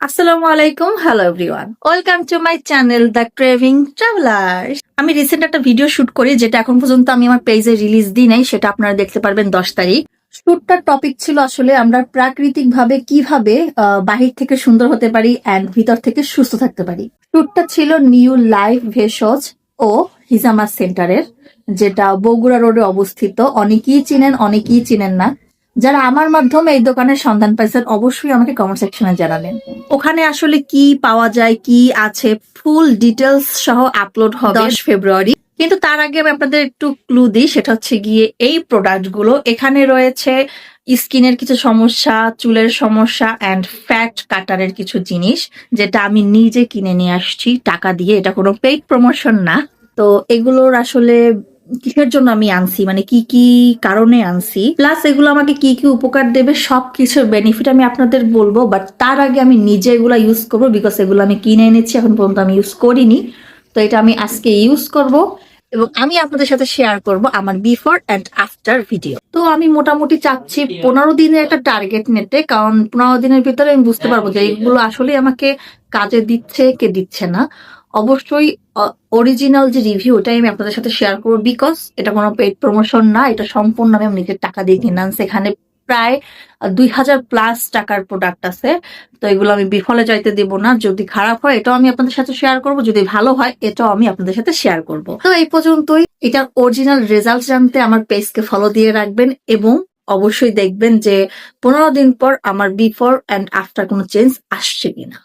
আসসালামু আলাইকুম, hello everyone, welcome to my channel the craving travellers. আমি রিসেন্ট একটা ভিডিও শুট করি যেটা এখন পর্যন্ত আমি আমার পেজে রিলিজ দিই নাই, সেটা আপনারা দেখতে পারবেন 10 তারিখ। শুটটার টপিক ছিল আসলে আমরা প্রাকৃতিক ভাবে কিভাবে বাহির থেকে সুন্দর হতে পারি অ্যান্ড ভিতর থেকে সুস্থ থাকতে পারি। শুটটা ছিল নিউ লাইফ ভেষজ ও হিজামা সেন্টারের, যেটা বগুড়া রোডে অবস্থিত। অনেকেই চিনেন, অনেকেই চিনেন না। যারা আমার মাধ্যমে এই দোকানের সন্ধান পাইছেন অবশ্যই আমাকে কমেন্ট সেকশনে জানাবেন। ওখানে আসলে কি পাওয়া যায়, কি আছে, ফুল ডিটেলস সহ আপলোড হবে 10 ফেব্রুয়ারি। কিন্তু তার আগে আমি আপনাদের একটু ক্লু দিই, সেটা হচ্ছে গিয়ে এই প্রোডাক্ট গুলো এখানে রয়েছে স্কিনের কিছু সমস্যা, চুলের সমস্যা অ্যান্ড ফ্যাট কাটারের কিছু জিনিস, যেটা আমি নিজে কিনে নিয়ে আসছি টাকা দিয়ে। এটা কোনো পেইড প্রমোশন না। তো এগুলোর আসলে কিসের জন্য আমি আনছি, মানে কি কি কারণে আনছি, প্লাস এগুলো আমাকে কি কি উপকার দেবে, সবকিছুর বেনিফিট আমি আপনাদের বলবো। বাট তার আগে আমি নিজে এগুলা ইউজ করবো, বিকজ এগুলো আমি কিনে এনেছি, এখন পর্যন্ত আমি ইউজ করিনি। তো এটা আমি আজকে ইউজ করব এবং আমি আপনাদের সাথে শেয়ার করব আমার বিফোর অ্যান্ড আফটার ভিডিও। তো আমি মোটামুটি চাচ্ছি 15 দিনের একটা টার্গেট নিতে, কারণ 15 দিনের ভিতরে আমি বুঝতে পারবো যে এগুলো আসলে আমাকে কাজে দিচ্ছে কে দিচ্ছে না। অবশ্যই অরিজিনাল যে রিভিউ ওটাই আমি আপনাদের সাথে শেয়ার করবো, বিকজ এটা কোনো পেইড প্রমোশন না, এটা সম্পূর্ণ আমি আমার নিজের টাকা দিয়ে কিনে আনছি। এখানে প্রায় 2000+ টাকার প্রোডাক্ট আছে। তো এগুলো আমি বিফলে যাইতে দেব না। যদি খারাপ হয় এটাও আমি আপনাদের সাথে শেয়ার করব, যদি ভালো হয় এটাও আমি আপনাদের সাথে শেয়ার করব। তো এই পর্যন্তই। এটার অরিজিনাল রেজাল্ট জানতে আমার পেজকে ফলো দিয়ে রাখবেন এবং অবশ্যই দেখবেন যে 15 দিন পর আমার বিফোর অ্যান্ড আফটার কোনো চেঞ্জ আসছে কিনা।